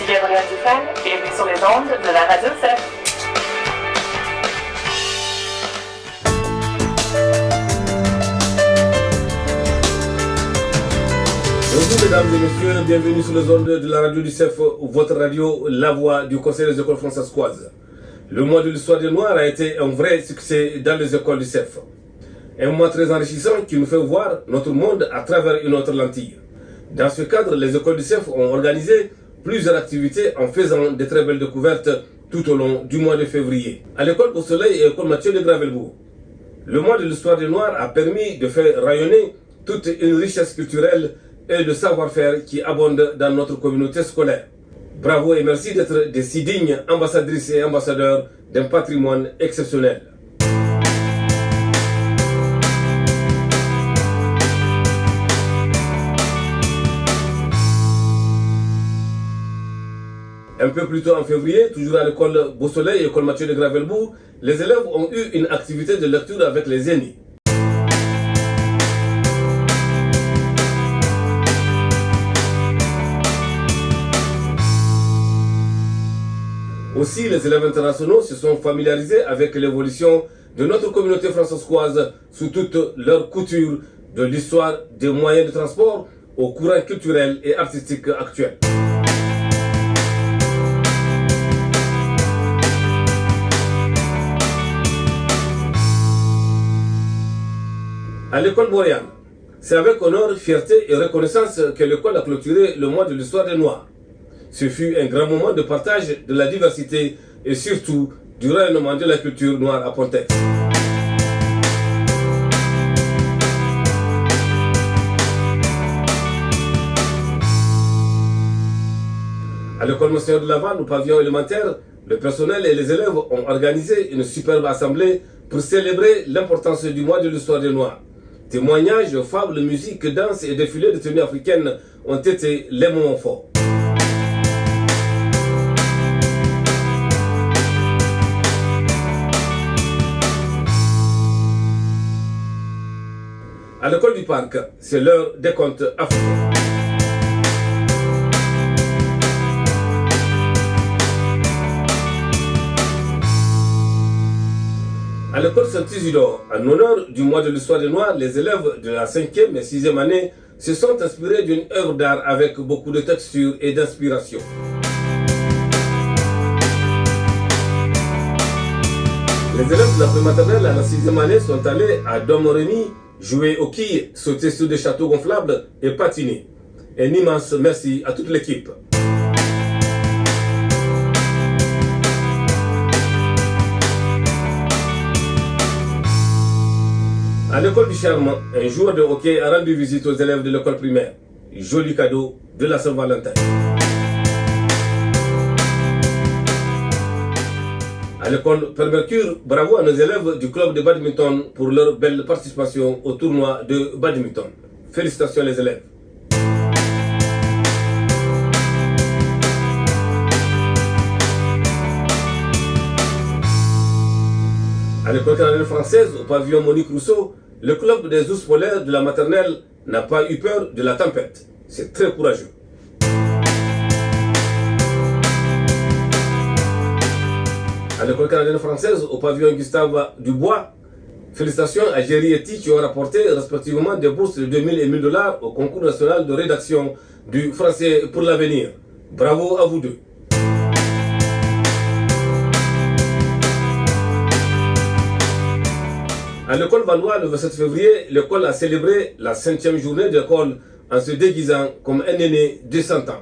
Gabriel Dufresne, bienvenue sur les ondes de la Radio CEF. Bonjour mesdames et messieurs, bienvenue sur les ondes de la radio du CEF, votre radio, la voix du Conseil des écoles françaises. Le mois de l'histoire des Noirs a été un vrai succès dans les écoles du CEF. Un mois très enrichissant qui nous fait voir notre monde à travers une autre lentille. Dans ce cadre, les écoles du CEF ont organisé plusieurs activités en faisant de très belles découvertes tout au long du mois de février. À l'école Au Soleil et à l'école Mathieu de Gravelbourg, le mois de l'histoire des Noirs a permis de faire rayonner toute une richesse culturelle et de savoir-faire qui abonde dans notre communauté scolaire. Bravo et merci d'être des si dignes ambassadrices et ambassadeurs d'un patrimoine exceptionnel. Un peu plus tôt en février, toujours à l'école Beau Soleil et l'école Mathieu de Gravelbourg, les élèves ont eu une activité de lecture avec les aînés. Aussi, les élèves internationaux se sont familiarisés avec l'évolution de notre communauté française sous toutes leurs coutures, de l'histoire des moyens de transport au courant culturel et artistique actuel. À l'école Boréane, c'est avec honneur, fierté et reconnaissance que l'école a clôturé le mois de l'histoire des Noirs. Ce fut un grand moment de partage de la diversité et surtout du rayonnement de la culture noire à Pointe-X. À l'école Monseigneur de Laval, au pavillon élémentaire, le personnel et les élèves ont organisé une superbe assemblée pour célébrer l'importance du mois de l'histoire des Noirs. Témoignages, fables, musique, danse et défilés de tenues africaines ont été les moments forts. À l'école du parc, c'est l'heure des contes africains. À l'école Saint-Isidore, en honneur du mois de l'histoire des Noirs, les élèves de la 5e et 6e année se sont inspirés d'une œuvre d'art avec beaucoup de texture et d'inspiration. Les élèves de la prématernelle à la 6e année sont allés à Domremy jouer aux quilles, sauter sur des châteaux gonflables et patiner. Un immense merci à toute l'équipe. À l'école du Charme, un joueur de hockey a rendu visite aux élèves de l'école primaire. Joli cadeau de la Saint-Valentin. À l'école Père Mercure, bravo à nos élèves du club de badminton pour leur belle participation au tournoi de badminton. Félicitations les élèves. À l'école canadienne française, au pavillon Monique Rousseau, le club des ours polaires de la maternelle n'a pas eu peur de la tempête. C'est très courageux. À l'école canadienne française, au pavillon Gustave Dubois, félicitations à Jerry et Ti qui ont rapporté respectivement des bourses de 2000 et 1000 $ au concours national de rédaction du français pour l'avenir. Bravo à vous deux. À l'école Valois, le 27 février, l'école a célébré la 5e journée d'école en se déguisant comme un aîné de 100 ans.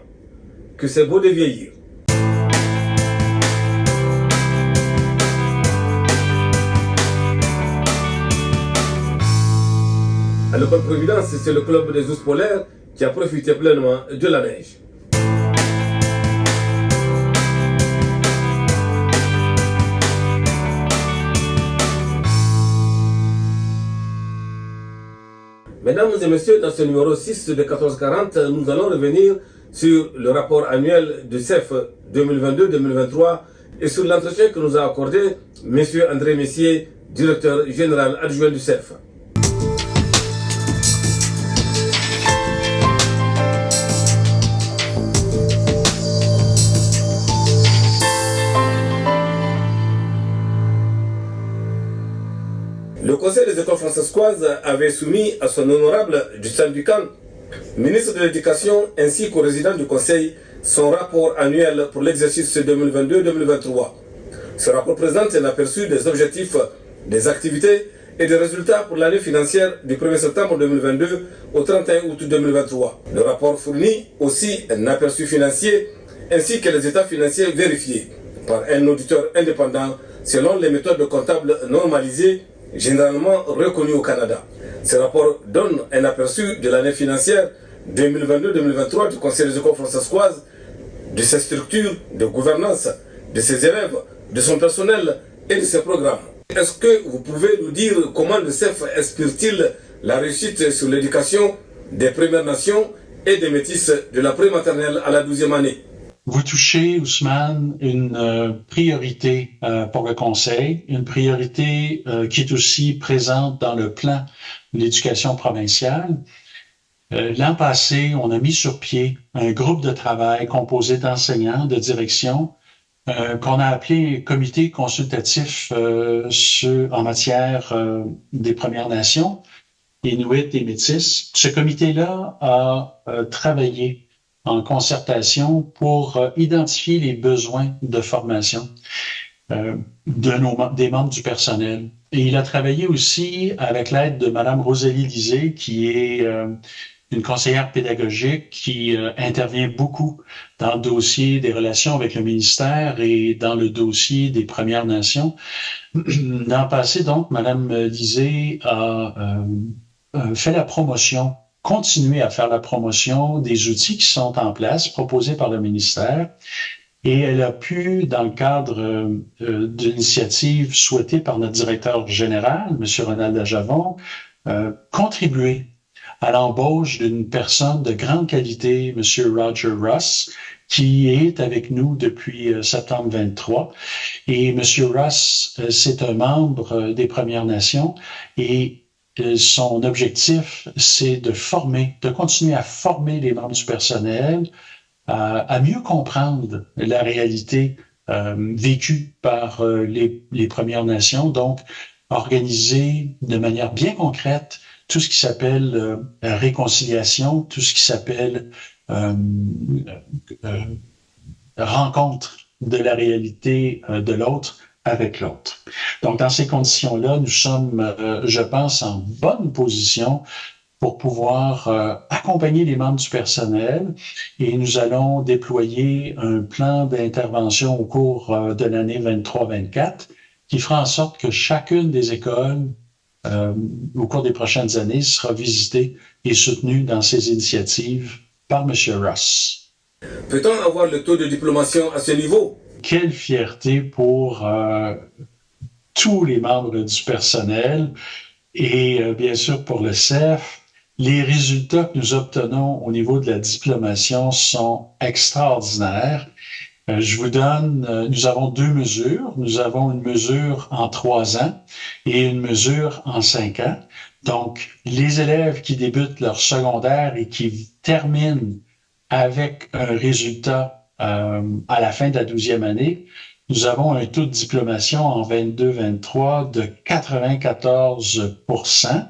Que c'est beau de vieillir. À l'école Providence, c'est le club des ours polaires qui a profité pleinement de la neige. Mesdames et messieurs, dans ce numéro 6 de 1440, nous allons revenir sur le rapport annuel du CEF 2022-2023 et sur l'entretien que nous a accordé M. André Messier, directeur général adjoint du CEF. Le Conseil des écoles francescoises avait soumis à son honorable Justin Buchan, ministre de l'Éducation, ainsi qu'au président du Conseil, son rapport annuel pour l'exercice 2022-2023. Ce rapport présente un aperçu des objectifs, des activités et des résultats pour l'année financière du 1er septembre 2022 au 31 août 2023. Le rapport fournit aussi un aperçu financier ainsi que les états financiers vérifiés par un auditeur indépendant selon les méthodes comptables normalisées généralement reconnues au Canada. Ce rapport donne un aperçu de l'année financière 2022-2023 du Conseil des écoles francescoises, de ses structures de gouvernance, de ses élèves, de son personnel et de ses programmes. Est-ce que vous pouvez nous dire comment le CEF inspire-t-il la réussite sur l'éducation des Premières Nations et des Métis de la prématernelle à la 12e année? Vous touchez, Ousmane, une priorité pour le Conseil, une priorité qui est aussi présente dans le plan de l'éducation provinciale. L'an passé, on a mis sur pied un groupe de travail composé d'enseignants, de direction, qu'on a appelé comité consultatif en matière des Premières Nations, Inuits et Métis. Ce comité-là a travaillé en concertation pour identifier les besoins de formation des membres du personnel. Et il a travaillé aussi avec l'aide de Mme Rosalie Lisée, qui est une conseillère pédagogique qui intervient beaucoup dans le dossier des relations avec le ministère et dans le dossier des Premières Nations. Dans le passé, donc, Mme Lisée a fait la promotion, continuer à faire la promotion des outils qui sont en place, proposés par le ministère. Et elle a pu, dans le cadre de l'initiative souhaitée par notre directeur général, M. Ronald Ajavon, contribuer à l'embauche d'une personne de grande qualité, M. Roger Russ, qui est avec nous depuis septembre 23. Et M. Russ, c'est un membre des Premières Nations et son objectif, c'est de former, de continuer à former les membres du personnel à mieux comprendre la réalité vécue par les Premières Nations, donc organiser de manière bien concrète tout ce qui s'appelle réconciliation, tout ce qui s'appelle rencontre de la réalité de l'autre avec l'autre. Donc, dans ces conditions-là, nous sommes, je pense, en bonne position pour pouvoir accompagner les membres du personnel et nous allons déployer un plan d'intervention au cours de l'année 23-24 qui fera en sorte que chacune des écoles au cours des prochaines années sera visitée et soutenue dans ses initiatives par M. Russ. Peut-on avoir le taux de diplomation à ce niveau? Quelle fierté pour tous les membres du personnel et bien sûr pour le CEF. Les résultats que nous obtenons au niveau de la diplomation sont extraordinaires. Je vous donne, nous avons deux mesures. Nous avons une mesure en 3 ans et une mesure en 5 ans. Donc, les élèves qui débutent leur secondaire et qui terminent avec un résultat à la fin de la 12e année, nous avons un taux de diplomation en 22-23 de 94%.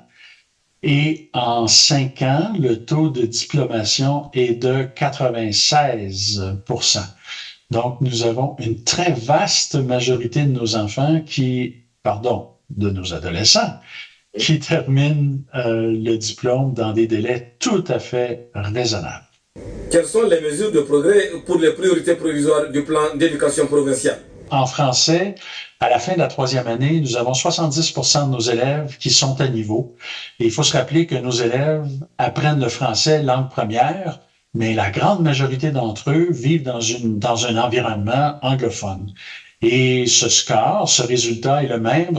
Et en 5 ans, le taux de diplomation est de 96%. Donc, nous avons une très vaste majorité de nos enfants de nos adolescents, qui terminent le diplôme dans des délais tout à fait raisonnables. Quelles sont les mesures de progrès pour les priorités provisoires du plan d'éducation provinciale? En français, à la fin de la 3e année, nous avons 70% de nos élèves qui sont à niveau. Et il faut se rappeler que nos élèves apprennent le français langue première, mais la grande majorité d'entre eux vivent dans un environnement anglophone. Et ce résultat est le même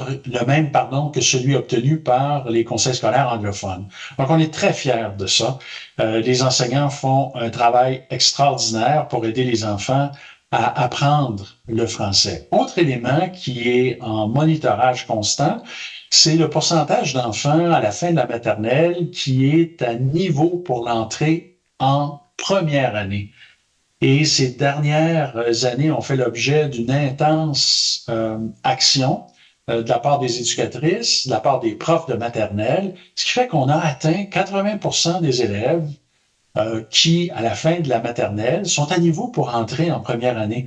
que celui obtenu par les conseils scolaires anglophones. Donc, on est très fiers de ça. Les enseignants font un travail extraordinaire pour aider les enfants à apprendre le français. Autre élément qui est en monitorage constant, c'est le pourcentage d'enfants à la fin de la maternelle qui est à niveau pour l'entrée en première année. Et ces dernières années ont fait l'objet d'une intense action de la part des éducatrices, de la part des profs de maternelle, ce qui fait qu'on a atteint 80% des élèves qui, à la fin de la maternelle, sont à niveau pour entrer en première année.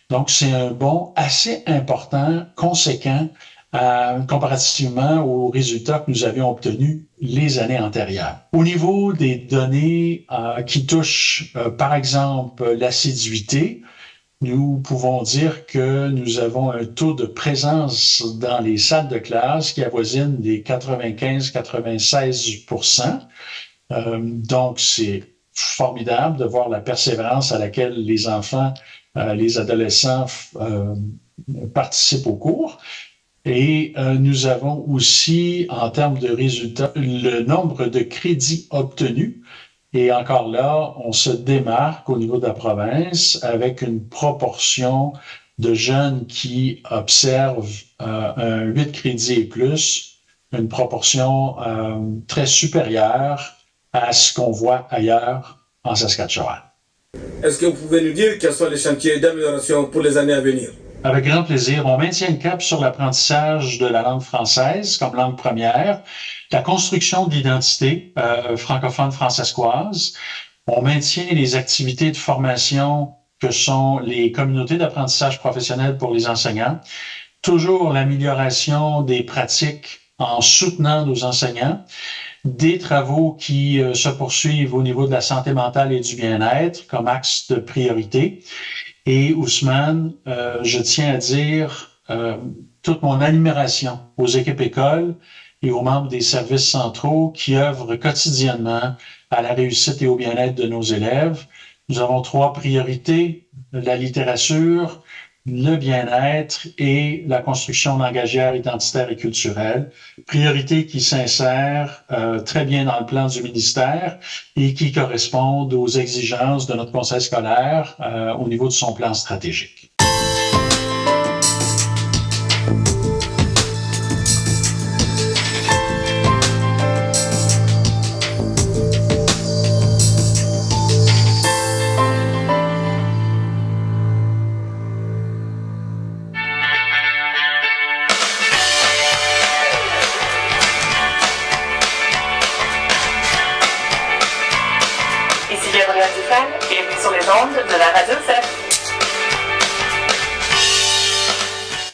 Donc, c'est un bond assez important, conséquent, comparativement aux résultats que nous avions obtenus les années antérieures. Au niveau des données qui touchent, par exemple, l'assiduité, nous pouvons dire que nous avons un taux de présence dans les salles de classe qui avoisine des 95-96%. Donc, c'est formidable de voir la persévérance à laquelle les enfants, les adolescents participent au cours. Et nous avons aussi, en termes de résultats, le nombre de crédits obtenus. Et encore là, on se démarque au niveau de la province avec une proportion de jeunes qui observent un 8 crédits et plus, une proportion très supérieure à ce qu'on voit ailleurs en Saskatchewan. Est-ce que vous pouvez nous dire quels sont les chantiers d'amélioration pour les années à venir? Avec grand plaisir. On maintient le cap sur l'apprentissage de la langue française comme langue première, la construction d'identité francophone francescoise. On maintient les activités de formation que sont les communautés d'apprentissage professionnel pour les enseignants. Toujours l'amélioration des pratiques en soutenant nos enseignants. Des travaux qui se poursuivent au niveau de la santé mentale et du bien-être comme axe de priorité. Et Ousmane, je tiens à dire toute mon admiration aux équipes écoles et aux membres des services centraux qui œuvrent quotidiennement à la réussite et au bien-être de nos élèves. Nous avons 3 priorités, la littérature, le bien-être et la construction langagière, identitaire et culturelle. Priorités qui s'insèrent très bien dans le plan du ministère et qui correspondent aux exigences de notre conseil scolaire au niveau de son plan stratégique. Ici Gabriel Dufresne, bienvenue sur les ondes de la Radio CEF.